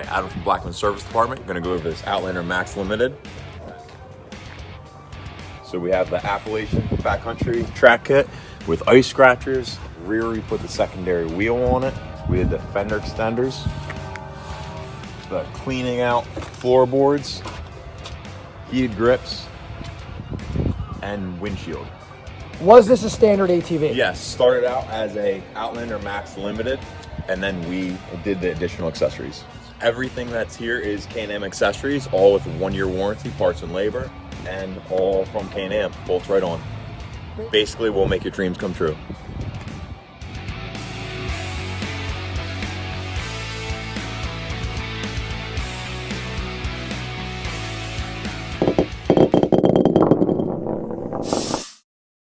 Adam from Blackmans Service Department. We're going to go over this Outlander Max Limited. So we have the Appalachian backcountry track kit with ice scratchers. Rear, we put the secondary wheel on it. We had the fender extenders, the cleaning out floorboards, heated grips, and windshield. Was this a standard ATV? Yes, started out as a Outlander Max Limited, and then we did the additional accessories. Everything that's here is K&M accessories, all with a 1-year warranty, parts and labor, and all from K&M, bolts right on. Basically, we'll make your dreams come true.